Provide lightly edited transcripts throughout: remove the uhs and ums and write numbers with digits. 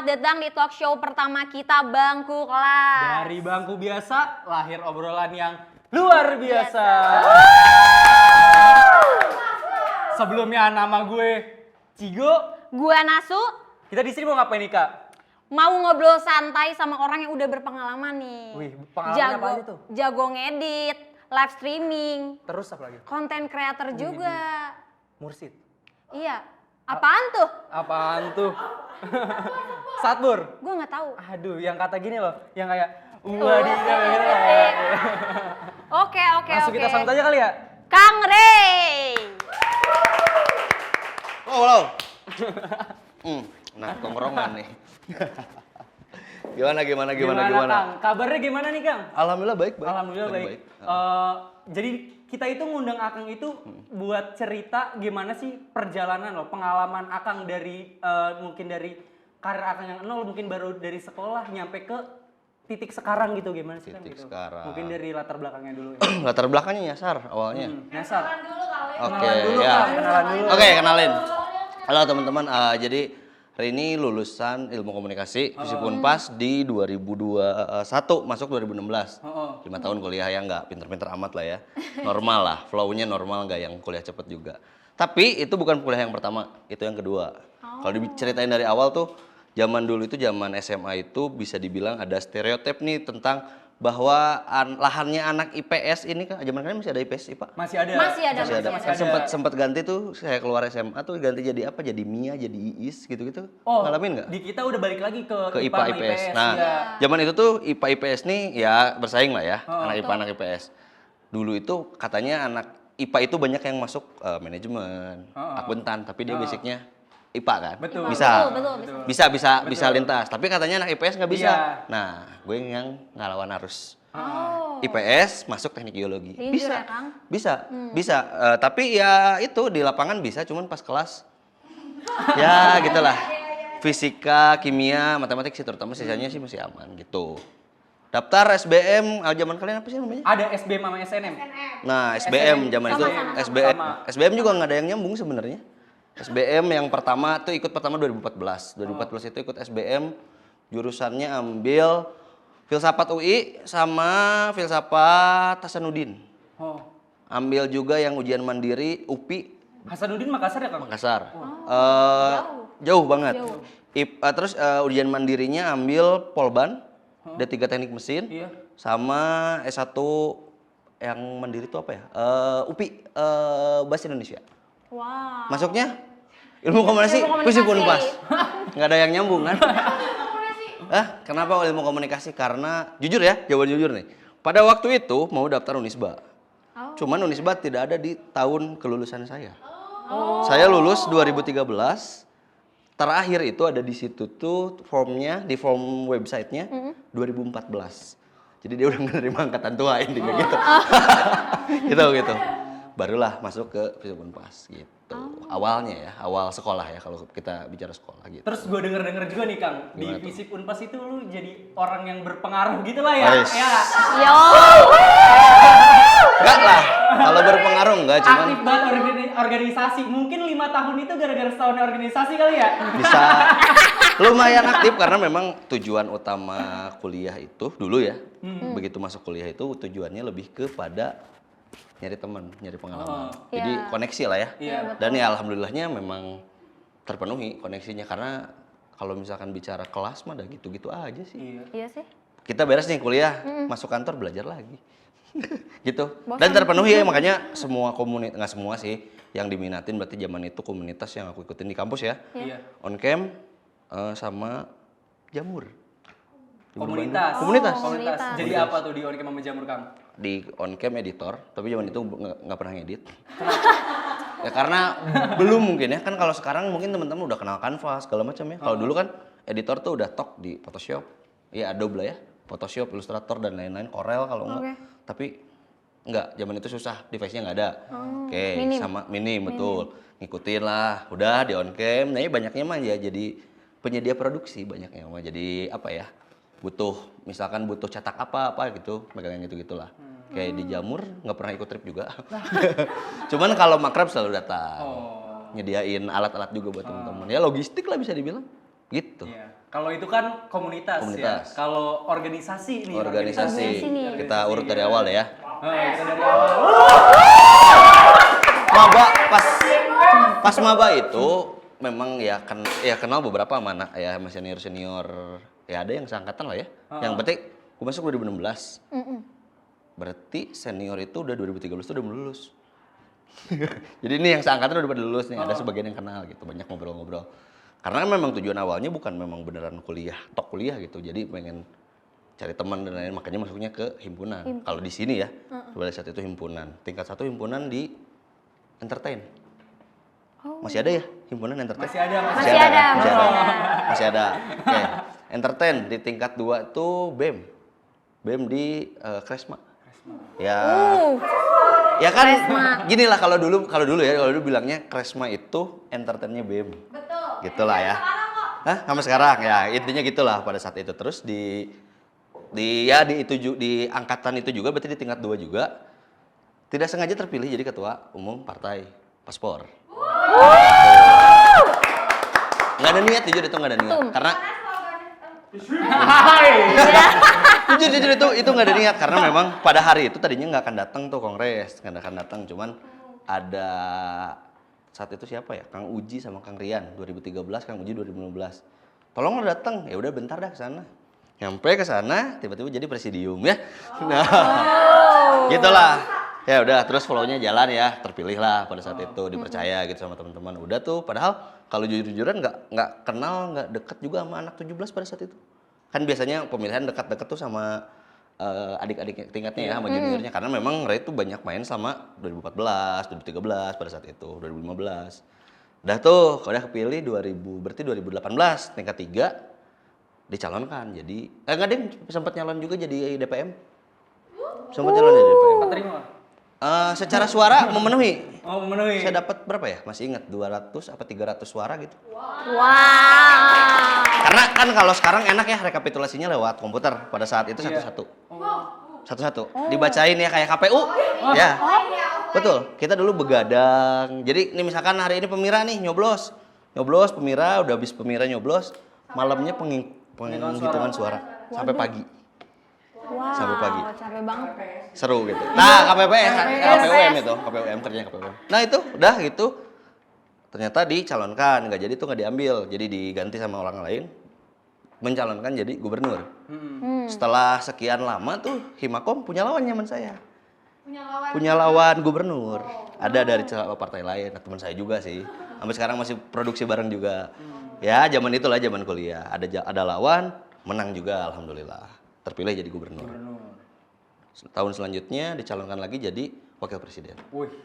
datang di talk show pertama kita Bangku Kelas. Dari bangku biasa, lahir obrolan yang luar biasa. Sebelumnya nama gue Cigo. Gua Nasu, Kita di sini mau ngapain nih, Kak? mau ngobrol santai sama orang yang udah berpengalaman nih. Wih, pengalaman apa aja tuh? Jago ngedit, live streaming, Terus apa lagi? konten creator juga. Mursid. Iya, apaan tuh? Apaan tuh? Satbur. Gue nggak tahu. Aduh, yang kata gini loh, yang kayak wadidaw gitu lah. Oke. Langsung kita sambut aja kali ya. Kang Rey. Wow. Nah, tongkrongan nih. Gimana? Kang? Kabarnya gimana nih, Kang? Alhamdulillah baik. Alhamdulillah baik. Jadi kita itu ngundang Akang itu buat cerita gimana sih perjalanan loh, pengalaman Akang dari mungkin dari karir Akang yang nol, mungkin baru dari sekolah nyampe ke titik sekarang gitu, gimana sih Kang? Titik Gitu. sekarang. Mungkin dari latar belakangnya dulu. Latar belakangnya nyasar awalnya. Nyasar. Oke, Kenalan dulu, ya. Kang. Kenalan dulu. Oke, kenalin. Halo teman-teman. Jadi hari ini lulusan Ilmu Komunikasi Visip Unpas di 2021 masuk 2016. 5 tahun kuliah ya, nggak pinter-pinter amat lah ya. Normal lah, flow-nya normal, nggak yang kuliah cepet juga. Tapi itu bukan kuliah yang pertama, itu yang kedua. Kalau diceritain dari awal tuh, zaman dulu itu zaman SMA itu bisa dibilang ada stereotip nih tentang bahwa lahannya anak IPS ini kan zaman kalian masih ada IPS IPA? Masih ada. Masih ada. Sempat ganti tuh, saya keluar SMA tuh ganti jadi apa? Jadi MIA, jadi IIS gitu-gitu. Oh, ngalamin nggak? di kita udah balik lagi ke Ke IPA sama IPS. Nah, ya. zaman itu tuh IPA IPS nih ya bersaing lah ya, anak IPA anak IPS. Dulu itu katanya anak IPA itu banyak yang masuk manajemen, akuntan, tapi dia basicnya IPA kan? Betul. Betul. Bisa lintas. Tapi katanya anak IPS nggak bisa. Iya. Nah, gue yang ngelawan arus. Oh. IPS masuk teknik geologi. Linjur ya, Kang? Bisa. Tapi ya itu di lapangan bisa, cuman pas kelas ya gitulah. Fisika, kimia, matematik sih terutama, sisanya sih masih aman gitu. Daftar SBM, zaman kalian apa sih namanya? Ada SBM sama SNM. Nah, SBM zaman itu SBM. Sama. SBM juga nggak ada yang nyambung sebenarnya. SBM yang pertama tuh ikut pertama 2014. 2014 itu ikut SBM, jurusannya ambil Filsafat UI sama Filsafat Hasanuddin. Oh. Ambil juga yang ujian mandiri UPI Hasanuddin Makassar ya, Kang? Makassar. Jauh banget. Terus ujian mandirinya ambil Polban, D3 Teknik Mesin, Iya. sama S1 yang mandiri itu apa ya? UPI Bahasa Indonesia. Wow. Masuknya Ilmu Komunikasi, Visip Unpas. Nggak ada yang nyambung kan? Kenapa Ilmu Komunikasi? Karena jujur ya, jawaban jujur nih. Pada waktu itu mau daftar Unisba. Cuman Unisba tidak ada di tahun kelulusan saya. Saya lulus 2013. Terakhir itu ada di situ tuh formnya, di form websitenya 2014. Jadi dia udah menerima angkatan tua intinya gitu. gitu. Barulah masuk ke Visip Unpas gitu. Awalnya ya, awal sekolah ya kalau kita bicara sekolah gitu. Terus gue denger juga nih, Kang, di Visip Unpas itu lu jadi orang yang berpengaruh gitu lah ya. Yes. Ya. Yo. Enggak lah, kalau berpengaruh enggak, cuman Aktif banget organisasi. Mungkin 5 tahun itu gara-gara setahun organisasi kali ya. bisa lumayan aktif karena memang tujuan utama kuliah itu dulu ya. Begitu masuk kuliah itu tujuannya lebih kepada nyari teman, nyari pengalaman. Jadi koneksi lah ya. Iya. Dan ya alhamdulillahnya memang terpenuhi koneksinya karena kalau misalkan bicara kelas mah udah gitu-gitu aja sih. Iya sih. Kita beres nih kuliah, masuk kantor belajar lagi. Gitu. Dan terpenuhi ya, makanya semua komunitas, nggak semua sih, yang diminatin berarti zaman itu komunitas yang aku ikutin di kampus ya. Iya. On cam sama jamur. Komunitas. Komunitas. Jadi apa tuh di Onik sama Jamur, Kang? Di on cam editor, tapi zaman itu nggak pernah ngedit. Ya karena belum mungkin ya, kan kalau sekarang mungkin teman-teman udah kenal Canva segala macam ya. Kalau dulu kan editor tuh udah tok di Photoshop, ya Adobe lah ya, Photoshop, Illustrator dan lain-lain, Corel kalau enggak. Tapi enggak, zaman itu susah, device-nya nggak ada. Minim. Sama minim betul. Ngikutin lah, udah di on cam. Nah, banyaknya mah ya jadi penyedia produksi banyaknya mah. Jadi apa ya? Misalkan butuh cetak apa gitu, megang yang gitu-gitulah. Kayak di Jamur nggak pernah ikut trip juga. Cuman kalau makrab selalu datang. Nyediain alat-alat juga buat teman-teman. Ya logistik lah bisa dibilang. Gitu. Iya. Kalau itu kan komunitas, Komunitas. ya. Kalau organisasi nih. Organisasi. Organisasi nih. Kita urut dari awal ya. Kita dari awal. Maba pas maba itu memang ya kenal beberapa sama anak ya sama senior ya ada yang seangkatan lah ya. Yang penting gue masuk 2016. Berarti senior itu udah 2013 tuh udah lulus. Jadi ini yang seangkatan udah pada lulus nih, ada sebagian yang kenal gitu, banyak ngobrol-ngobrol. Karena kan memang tujuan awalnya bukan memang beneran kuliah, tok kuliah gitu. Jadi pengen cari teman dan lain-lain, makanya masuknya ke himpunan. Kalau di sini ya, pada saat itu himpunan. Tingkat 1 himpunan di entertain. Masih ada ya himpunan entertain? Masih ada. Masih ada. Masih ada. Oke. Entertain di tingkat 2 itu BEM. BEM di Kresma. Ya. Ya kan gini lah kalau dulu bilangnya Kresma itu entertainnya BEM. Betul. Gitulah ya. Hah? Sama sekarang ya, intinya gitulah pada saat itu. Terus di angkatan itu juga berarti di tingkat 2 juga tidak sengaja terpilih jadi ketua umum partai Paspor. Nggak ada niat, jujur itu nggak ada niat. Karena jujur itu nggak ada niat karena memang pada hari itu tadinya nggak akan datang tuh kongres, nggak akan datang. Cuman ada saat itu siapa ya? Kang Uji sama Kang Rian 2013, Kang Uji 2015. Tolong lo datang, ya udah bentar dah ke sana. Nyampe ke sana tiba-tiba jadi presidium ya. Nah, gitulah. Ya udah terus follow-nya jalan ya, terpilih lah pada saat itu, dipercaya gitu sama teman-teman. Udah tuh padahal kalau jujur-jujuran nggak kenal, nggak deket juga sama anak 17 pada saat itu. Kan biasanya pemilihan dekat-dekat tuh sama adik-adik tingkatnya ya, sama juniornya. Karena memang Ray tuh banyak main sama 2014, 2013 pada saat itu, 2015. Udah tuh, udah kepilih berarti 2018 tingkat 3 dicalonkan. Jadi enggak deh, sempat nyalon juga jadi DPM. Sempat nyalon jadi DPM. Terima. Secara suara memenuhi. Oh, memenuhi. Saya dapat berapa ya? Masih ingat 200 apa 300 suara gitu. Wow. Karena kan kalau sekarang enak ya rekapitulasinya lewat komputer. Pada saat itu satu-satu. Satu-satu. Dibacain ya kayak KPU. Ya. Betul. Kita dulu begadang. Jadi ini misalkan hari ini Pemira nih nyoblos. Nyoblos Pemira, udah habis Pemira nyoblos, malamnya penghitungan suara sampai pagi. Wow, Sampai pagi. capek banget. Seru gitu. Nah, KPUM itu, KPUM kerjanya KPUM. Nah, itu udah gitu. Ternyata dicalonkan, nggak jadi tuh nggak diambil. Jadi diganti sama orang lain. Mencalonkan jadi gubernur. Setelah sekian lama tuh Himakom punya lawan nyaman saya. Punya lawan gubernur. Ada dari partai lain, teman saya juga sih. Sampai sekarang masih produksi bareng juga. Ya, zaman itulah zaman kuliah. Ada lawan, menang juga alhamdulillah. Terpilih jadi gubernur. Tahun selanjutnya dicalonkan lagi jadi wakil presiden.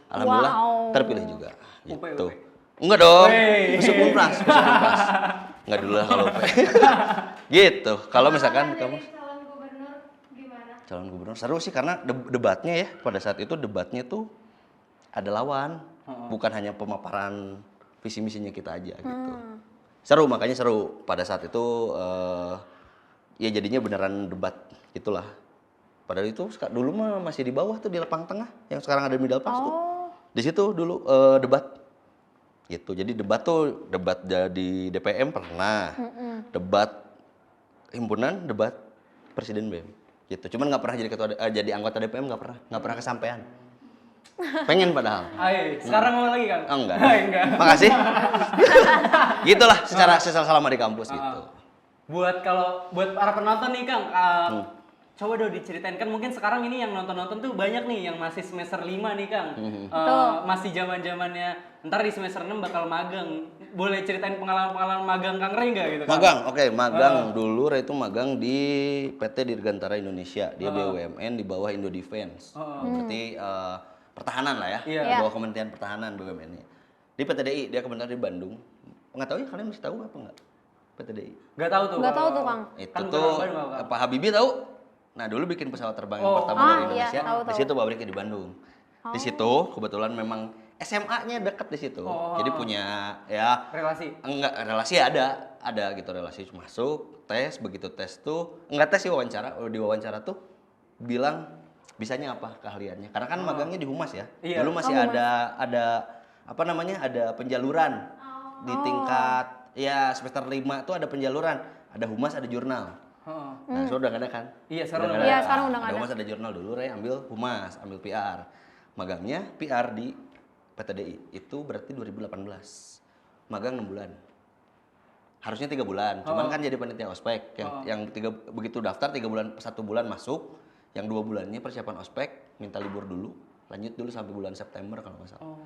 Alhamdulillah terpilih juga. Gitu. Enggak dong. Masuk Unpras. Enggak dulu lah kalau gitu. Kalau misalkan kamu calon gubernur seru sih karena debatnya ya pada saat itu debatnya tuh ada lawan, bukan hanya pemaparan visi misinya kita aja gitu. Seru, makanya seru pada saat itu. Ya jadinya beneran debat gitulah. Padahal itu dulu mah masih di bawah tuh di lapang tengah yang sekarang ada di Middle Pass tuh. Di situ dulu debat. Gitu. Jadi debat di DPM pernah. Debat himpunan, debat presiden BEM. Gitu. Cuman nggak pernah jadi anggota DPM, nggak pernah kesampaian. Pengen padahal. Sekarang mau lagi kan? Oh, enggak. Makasih. Gitulah secara selama di kampus gitu. Buat para penonton nih Kang, coba dong diceritain kan mungkin sekarang ini yang nonton tuh banyak nih yang masih semester 5 nih Kang. Masih zaman-zamannya ntar di semester 6 bakal magang. Boleh ceritain pengalaman magang Kang Ray enggak gitu? Magang, oke, magang dulu Ray itu magang di PT Dirgantara Indonesia, dia BUMN di bawah Indo Defense. Berarti pertahanan lah ya, di bawah Kementerian Pertahanan BUMN-nya. Di PT DI, dia kebetulan di Bandung. Nggak tahu ya kalian masih tahu apa enggak? PT DI. Nggak tahu tuh Kang. Itu kan tuh Pak Habibie tahu? Nah dulu bikin pesawat terbang yang pertama dari Indonesia. Di situ pabriknya di Bandung. Di situ kebetulan memang SMA-nya dekat di situ. Jadi punya ya relasi. Enggak, relasi ada gitu relasi masuk, tes, begitu tes tuh enggak tes sih wawancara. Di wawancara tuh bilang bisanya apa keahliannya. Karena kan magangnya di Humas ya. Dulu masih ada apa namanya? Ada penjaluran di tingkat ya semester 5 tuh ada penjaluran, ada humas, ada jurnal. Heeh. Nah, so udah nggak ada kan? Iya, sekarang nggak udah Iya, sekarang udah nggak ada. ada. Humas, ada jurnal dulu, Ray ambil humas, ambil PR. Magangnya PR di PTDI itu berarti 2018. Magang 6 bulan. Harusnya 3 bulan, cuman kan jadi panitia ospek. Begitu daftar 3 bulan, 1 bulan masuk, yang 2 bulannya persiapan ospek, minta libur dulu, lanjut dulu sampai bulan September kalau nggak salah.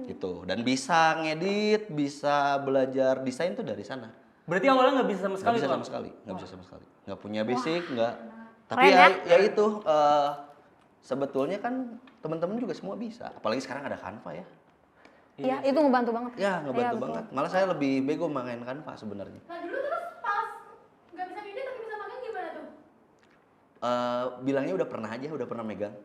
Gitu. Dan bisa ngedit, bisa belajar desain tuh dari sana. Berarti awalnya nggak bisa sama Nggak sekali bisa tuh, sama sekali, nggak bisa sama sekali. Nggak punya basic, nggak. Tapi Keren, ya itu sebetulnya kan teman-teman juga semua bisa. Apalagi sekarang ada Canva ya. Iya, itu ngebantu banget. Ya ngebantu Iya, betul. banget. Malah saya lebih bego main Canva sebenarnya. Nah dulu terus pas nggak bisa ngedit tapi bisa magang gimana tuh? Bilangnya udah pernah aja, udah pernah megang.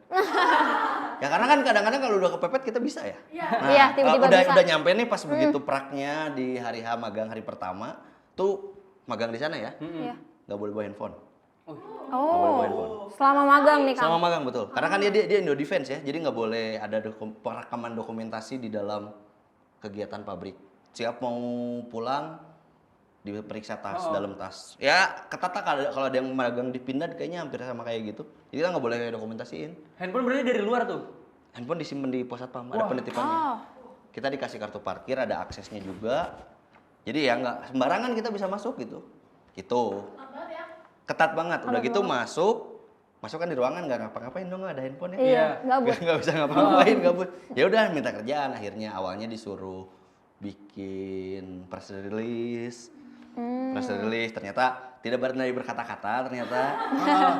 Ya karena kan kadang-kadang kalau udah kepepet kita bisa ya. Iya. Nah, Iya, tiba-tiba udah bisa. udah nyampe nih pas begitu praknya di hari H magang hari pertama tuh magang di sana ya. Iya. Nggak boleh bawa handphone. boleh bawa Oh, handphone. selama magang nih, Kang. Sama magang betul. Karena kan dia Indo Defense ya, jadi nggak boleh ada perekaman dokumentasi di dalam kegiatan pabrik. Siap mau pulang diperiksa tas, dalam tas. Ya ketat lah kalau ada yang magang dipindah kayaknya hampir sama kayak gitu. Jadi kita nggak boleh dokumentasiin. Handphone berarti dari luar tuh. Handphone disimpan di pos satpam, ada penitipannya. Oh, Kita dikasih kartu parkir, ada aksesnya juga. Jadi ya nggak sembarangan kita bisa masuk gitu. Gitu. Lambat ya. Ketat banget. Udah gitu masuk kan di ruangan nggak ngapa-ngapain dong, nggak ada handphone ya. iya, gabut. Nggak bisa ngapa-ngapain, gabut. Ya udah minta kerjaan. Akhirnya awalnya disuruh bikin press release. Press release ternyata tidak bernadi berkata-kata ternyata.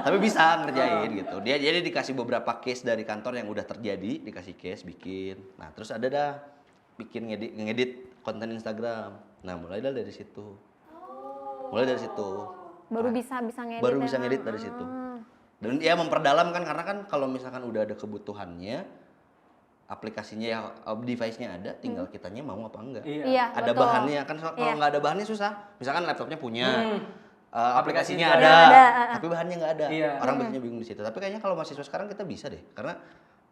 Tapi bisa ngerjain gitu. Dia jadi dikasih beberapa case dari kantor yang udah terjadi, dikasih case bikin. Nah, terus ada dah bikin ngedit konten Instagram. Nah, mulai dah dari situ. Mulai dari situ. Baru bisa ngedit. Baru ya, bisa Kang? ngedit dari situ. Dan ya memperdalam kan karena kan kalau misalkan udah ada kebutuhannya, aplikasinya ya device-nya ada, tinggal kitanya mau apa enggak. Iya, Ada betul. bahannya kan kalau Iya. nggak ada bahannya susah. Misalkan laptopnya punya, aplikasinya Aplikasinya ada, ada. tapi bahannya nggak ada. Iya. Orang biasanya bingung di situ. Tapi kayaknya kalau mahasiswa sekarang kita bisa deh, karena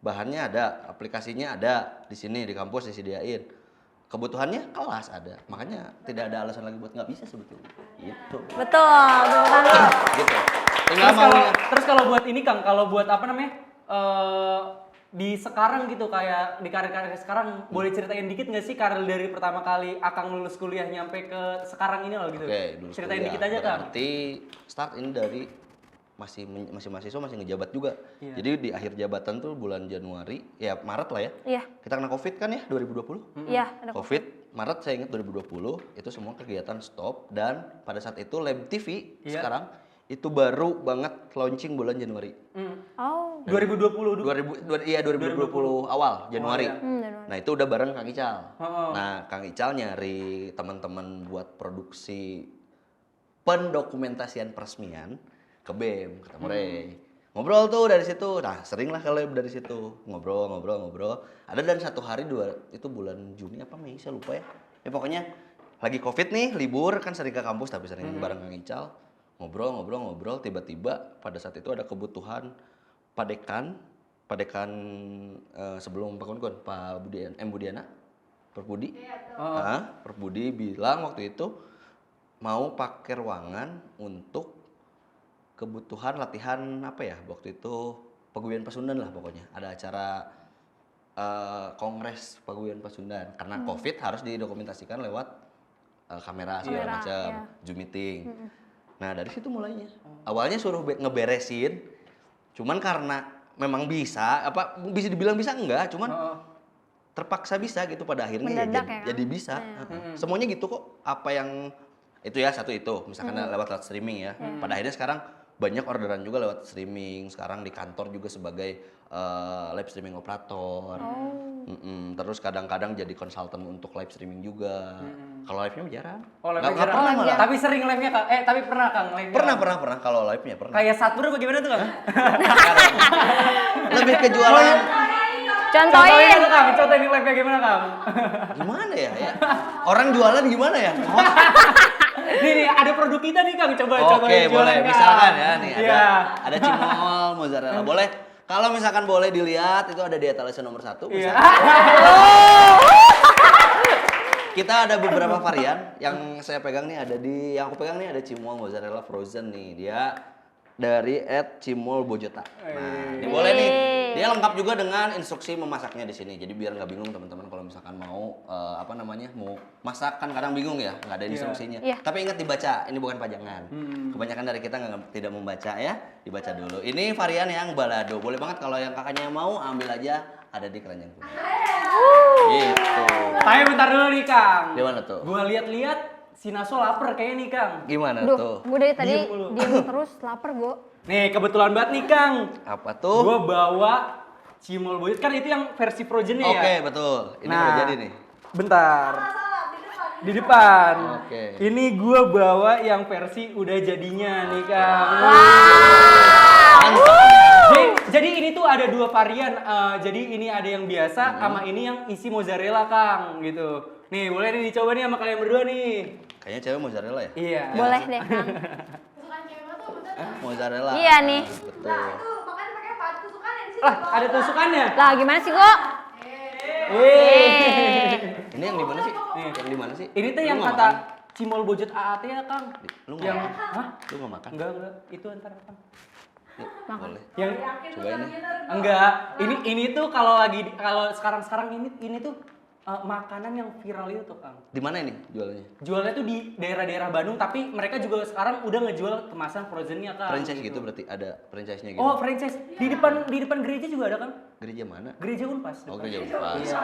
bahannya ada, aplikasinya ada di sini di kampus disediain. Kebutuhannya kelas ada, makanya tidak ada alasan lagi buat nggak bisa sebetulnya. Gitu. Betul, tepuk tangan. Gitu. Tinggal Terus kalau buat ini Kang, kalau buat apa namanya? Di sekarang gitu kayak di karir-karir sekarang boleh ceritain dikit nggak sih karir dari pertama kali Akang lulus kuliah nyampe ke sekarang ini loh gitu. Oke, dulu Ceritain kuliah. dikit aja Kang. Berarti start ini dari masih mahasiswa masih ngejabat juga. Iya. Jadi di akhir jabatan tuh bulan Januari, ya Maret lah ya. Iya, Kita kena Covid kan ya 2020. iya, ada kok. Covid Maret saya ingat 2020 itu semua kegiatan stop dan pada saat itu Lab TV Iya. sekarang itu baru banget launching bulan Januari. Oh, 2020 dulu. 2020 awal Januari. Awal, Januari. Nah itu udah bareng Kang Ical. Oh. Nah Kang Ical nyari teman-teman buat produksi pendokumentasian peresmian ke BEM, ketemu Ray. Ngobrol tuh dari situ. Nah sering lah kalau dari situ ngobrol. Ada dan satu hari itu bulan Juni apa Mei saya lupa ya. Ya pokoknya lagi Covid nih libur kan sering ke kampus tapi sering bareng Kang Ical. Ngobrol, tiba-tiba pada saat itu ada kebutuhan padekan sebelum Pak Kun, Pak Budiana, Perpudi. Perpudi bilang waktu itu mau pakai ruangan untuk kebutuhan latihan apa ya waktu itu Paguyuban Pasundan lah pokoknya. Ada acara kongres Paguyuban Pasundan karena Covid harus didokumentasikan lewat kamera segala macam, Zoom meeting. Nah dari situ mulainya. Awalnya suruh ngeberesin, cuman karena memang bisa dibilang bisa enggak, cuman terpaksa bisa gitu pada akhirnya Mendadak ya, jadi bisa. Semuanya gitu kok. Apa yang itu ya satu itu, misalkan lewat streaming ya. Pada akhirnya sekarang banyak orderan juga lewat streaming. Sekarang di kantor juga sebagai live streaming operator. Terus kadang-kadang jadi konsultan untuk live streaming juga. Kalau live-nya jarang. Oh, live Nggak jarang. pernah malah. Tapi sering live-nya Kang. Tapi pernah Kang live-nya. Pernah. Kalau live-nya pernah. Kayak Satpur apa gimana tuh Kang? Lebih ke jualan. Contohin. tuh Kang, contohin live-nya gimana Kang? Gimana ya? Orang jualan gimana ya? Nih, ada produk kita nih Kang, coba Oke, cobain boleh. jualan, Kang. Misalkan ya nih Iya. ada cimol, mozzarella. Boleh. Kalau misalkan boleh dilihat itu ada di etalase nomor 1 Iya. Kita ada beberapa varian yang saya pegang nih yang aku pegang nih ada cimol mozzarella frozen nih. Dia dari @cimolbojota. Nah, ini boleh nih. Dia lengkap juga dengan instruksi memasaknya di sini. Jadi biar nggak bingung teman-teman kalau misalkan mau mau masak kan kadang bingung ya, nggak ada instruksinya. Iya. Tapi ingat dibaca, ini bukan pajangan. Kebanyakan dari kita tidak membaca ya, dibaca dulu. Ini varian yang balado. Boleh banget kalau yang kakaknya mau ambil aja, ada di keranjang kuning. Gitu. Tapi bentar dulu nih Kang. Gimana tuh? Gua lihat-lihat si Naso lapar kayaknya nih Kang. Gimana Duh, tuh? gue dari tadi Diem dulu. diem terus lapar gue. Nih kebetulan banget nih Kang. Apa tuh? Gua bawa cimol bojot kan itu yang versi frozennya ya. Oke, betul. Ini udah jadi nih. Bentar. Salah, Di depan. Oke. Ini gua bawa yang versi udah jadinya nih Kang. Mantap. Jadi ini tuh ada dua varian. Jadi ini ada yang biasa sama ini yang isi mozzarella Kang gitu. Nih boleh nih dicoba nih sama kalian berdua nih. Kayaknya cewek mozzarella ya? Iya. Boleh deh, Kang. Kesukaan cewek tuh bener. Mozzarella. Iya nih. Betul. Nah, itu makanya pakai apa? Tusukannya di situ. Lah ada tusukannya. Lah gimana sih kok? Ini yang di mana sih? Nih. Yang di mana sih? Ini tuh Lu yang nggak kata makan? cimol bojot AAT ya Kang. Lu Yang nggak hah? Lu nggak makan? Enggak, itu antar Kang. Yuk, boleh. Yang Cobain nih. enggak, ini tuh kalau sekarang ini tuh makanan yang viral itu tuh Kang. Di mana ini jualannya? Jualnya tuh di daerah-daerah Bandung, tapi mereka juga sekarang udah ngejual kemasan frozennya Kang. Franchise gitu berarti ada franchise-nya gitu. Oh, franchise. Di depan gereja juga ada kan? Gereja mana? Gereja Unpas. Oh, depan. gereja Unpas. Iya.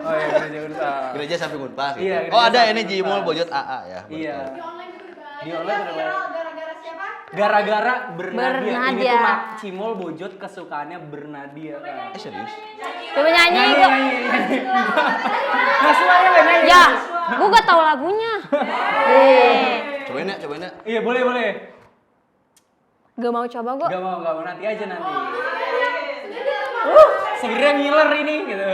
Oh iya, gereja Unpas. Gereja samping Unpas gitu. Iya, Oh, gereja ada samping ini Jimol Unpas. Bojot AA ya. Iya. Di online juga udah banyak. Di Itu online yang udah viral banyak. gara-gara siapa? Gara-gara Bernadia. Ini Bernadia. tuh cimol bojot kesukaannya Bernadia Kang. Serius? Coba nyanyi Nyanyi, kok. nyanyi. Nggak suaranya nggak nyanyi. Ya, gue gak tahu lagunya. Cobain ya, cobain ya. Iya, boleh. Gak mau coba kok. Gak mau, nanti aja nanti. Sebenarnya ngiler ini gitu.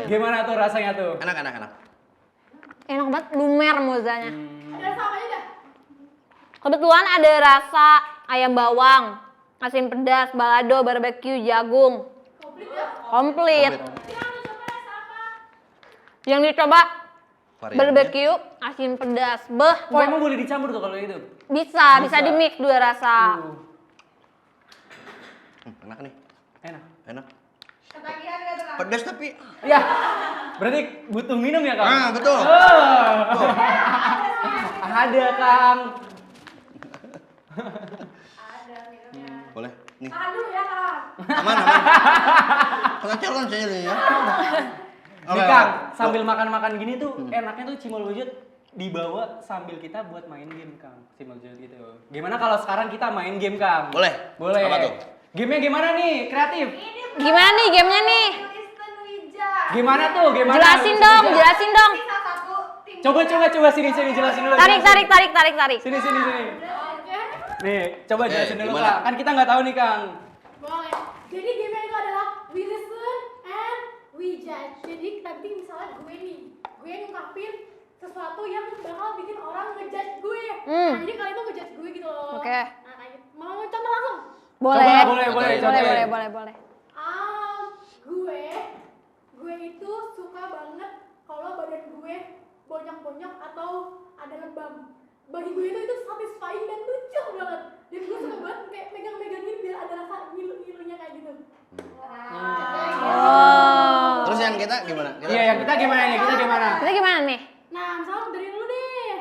Gimana tuh rasanya tuh? Enak. Enak banget, lumer mozanya. Ada rasa apanya dah? Kebetulan ada rasa ayam bawang, asin pedas, balado, barbeque, jagung. Komplit ya? Komplit. Yang dicoba rasa apa? Yang dicoba Variannya. barbeque, asin pedas. Beh, Oh, emang boleh dicampur tuh kalau itu? bisa di mix dua rasa. Enak nih. Enak. Ketagihan gak tuh? Pedas tapi. Ya, berarti butuh minum ya Kang? Ah, betul. Ada Kang. Ada minumnya. Boleh. Nih. Tahan dulu ya, Kang. Aman. Kena challenge aja nih ya. Nih Kang, sambil makan-makan gini tuh enaknya tuh cimol bojot dibawa sambil kita buat main game Kang. Cimol bojot gitu. Gimana kalau sekarang kita main game Kang? Boleh. Boleh. Apa tuh? Gamenya gimana nih? Kreatif. Ini Gimana nih gamenya nih? Kristen Wija. Gimana tuh? Gimana? Jelasin dong. Salah satu tim. Coba sini jelasin dulu. Tarik. Sini. Oke. Nih, coba Oke, jelasin dulu gimana? Kang. Kan kita nggak tahu nih Kang. Boleh. Jadi game itu adalah we listen and we judge. Jadi nanti misalnya gue ngungkapin sesuatu yang bakal bikin orang ngejudge gue. Nah, jadi kalian tuh ngejudge gue gitu loh. Oke. Nah, kayak gitu. Mau contoh langsung? Boleh. Boleh. contohin. Boleh. Gue itu suka banget kalau badan gue bonyok-bonyok atau ada lebam. Bagi gue itu satisfying dan lucu banget. Dan gue suka banget kayak megang-megangin biar ada rasa ngilu-ngilunya kayak gitu. Terus yang kita gimana? Iya, yang kita gimana nih? Kita gimana? Kita gimana nih? Nah, misalnya dari lu deh.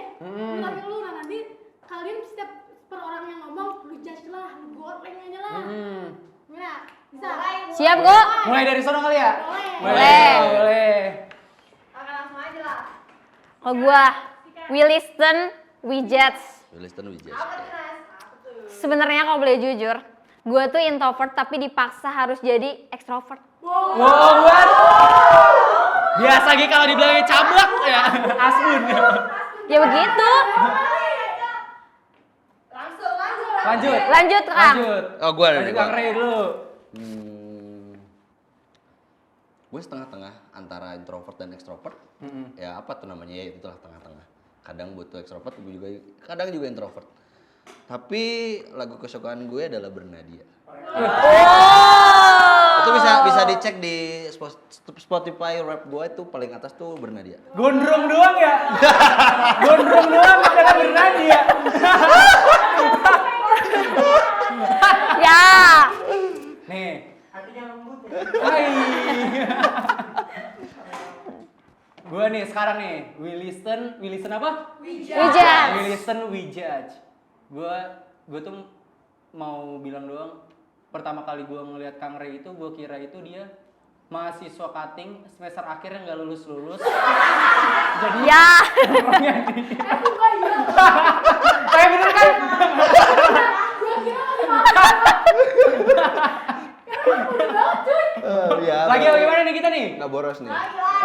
Dari lu, nah nanti kalian setiap per orang yang ngomong, lu judge lah, lu goreng aja lah. Gimana? Bisa? Siap kok? Mulai dari sono kali ya? Boleh. Boleh. Oke, langsung aja lah. Kalau gua, we listen, we judge. Listen Wijaya. Apa tuh, Nas? Apa tuh? Sebenarnya kalau boleh jujur, gue tuh introvert tapi dipaksa harus jadi ekstrovert. Wow, buat. Biasa gitu kalau dibilangnya cabak ya. Asbun. Ya begitu. Lanjut. Lanjut, Kang. Oh, gua ada Lanjut nih, Kang gua. Ray dulu. Gue setengah-tengah antara introvert dan extrovert. Ya apa tuh namanya, ya itulah tengah-tengah. Kadang butuh extrovert, kadang juga introvert. Tapi lagu kesukaan gue adalah Bernadia. Itu bisa dicek di Spotify rap gue itu paling atas tuh Bernadia. Gondrong doang ya? Gondrong doang karena Bernadia. Ya. Nih. Hatinya lembut ya. Gue nih sekarang nih, we listen apa? We judge. We listen, we judge. Gue tuh mau bilang doang, pertama kali gue ngeliat Kang Ray itu, gue kira itu dia mahasiswa cutting semester akhir yang nggak lulus. Jadi Ya. orangnya di. Suka iya. Kayak bener kan? Gue kira masih mahal. Karena udah banget cuy. Iya. Lagi apa gimana nih kita nih? Nggak boros nih.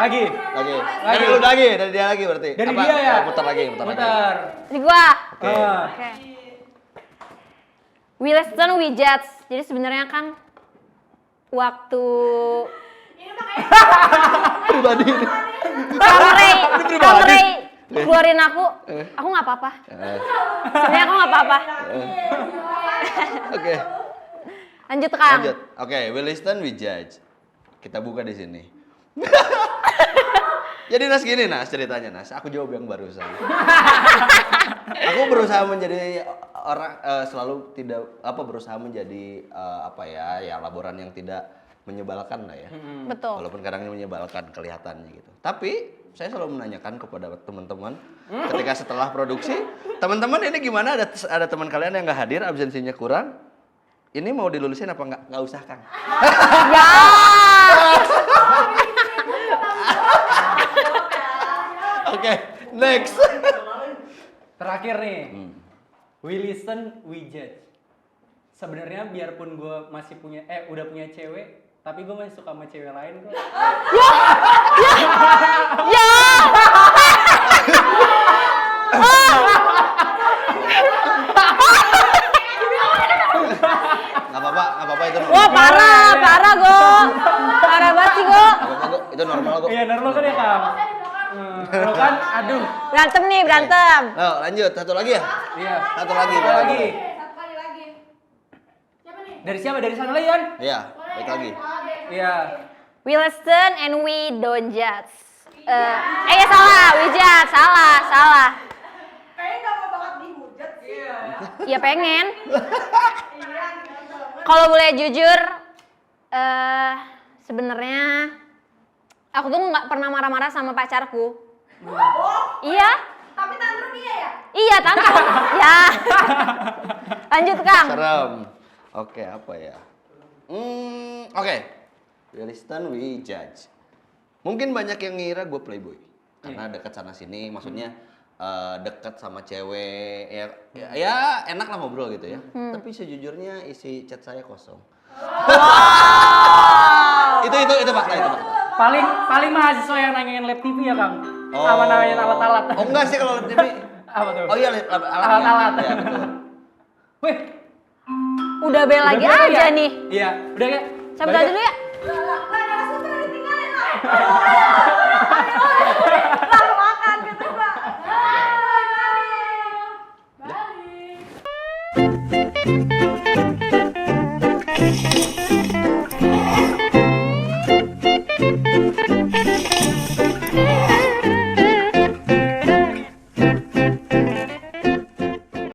Lagi. Lagi. Lagi. Dari lu lagi, dari dia lagi berarti. Dari Apa? dia ya? Putar lagi, putar lagi. Bentar. Di gua. Oke. Ah. Oke. We listen, we judge. Jadi sebenarnya kan waktu Ini mah kayak Pribadi ini. Kang Ray keluarin aku nggak apa-apa. Sebenarnya aku nggak apa-apa. Oke. Lanjut Kang. Lanjut. Oke, we listen, we judge. Kita buka di sini. Jadi Nas gini Nas ceritanya Nas, aku jawab yang barusan. Aku berusaha menjadi orang selalu tidak berusaha menjadi laboran yang tidak menyebalkan lah ya. Betul. Walaupun kadang ini menyebalkan kelihatannya gitu. Tapi saya selalu menanyakan kepada teman-teman ketika setelah produksi, teman-teman ini gimana ada teman kalian yang nggak hadir, absensinya kurang? Ini mau dilulusin apa nggak? Nggak usah Kang. Ya. Oke, next. Terakhir nih. We listen, we judge. Sebenarnya biarpun gue masih udah punya cewek, tapi gue masih suka sama cewek lain kok. Ya. Nggak apa-apa itu normal. Wah, parah Go. Parah banget sih Go. Nggak apa-apa, Go. Itu normal kok. Iya, normal kan ya, Kang? Lo kan, aduh. Berantem nih, berantem. Oh, lanjut, satu lagi ya? Iya. Satu lagi, Satu boleh, lagi. boleh. Satu kali lagi. Siapa nih? Dari siapa? Dari sana lagi kan? Iya, baik lagi. Iya. We listen and we don't judge. Salah, we judge. Salah. Kayaknya nggak mau banget dihujat sih. Ya pengen. Iya, gitu. Kalau boleh jujur, sebenarnya aku tuh nggak pernah marah-marah sama pacarku. Iya. Tapi tantrum iya ya? Iya, tantrum. Ya. Lanjut, Kang. Serem. Oke, apa ya? Oke. We listen, we judge. Mungkin banyak yang ngira gue playboy. Karena dekat sana sini, maksudnya dekat sama cewek. Ya enak lah ngobrol gitu ya. Tapi sejujurnya isi chat saya kosong. Itu fakta, itu fakta. Paling mahasiswa yang nanyain lab TV ya, Kang? Oh. Sama nanyain alat-alat. Oh enggak sih kalau TV. Apa tuh? Oh iya, alatnya. Alat-alat. Ya, betul. Wih, Udah bel lagi udah aja ya? nih. Iya, udah ya. Cabut Balik dulu ya. Lah, ada sutra ditinggalin lah. Lah, makan gitu, Pak. Balik.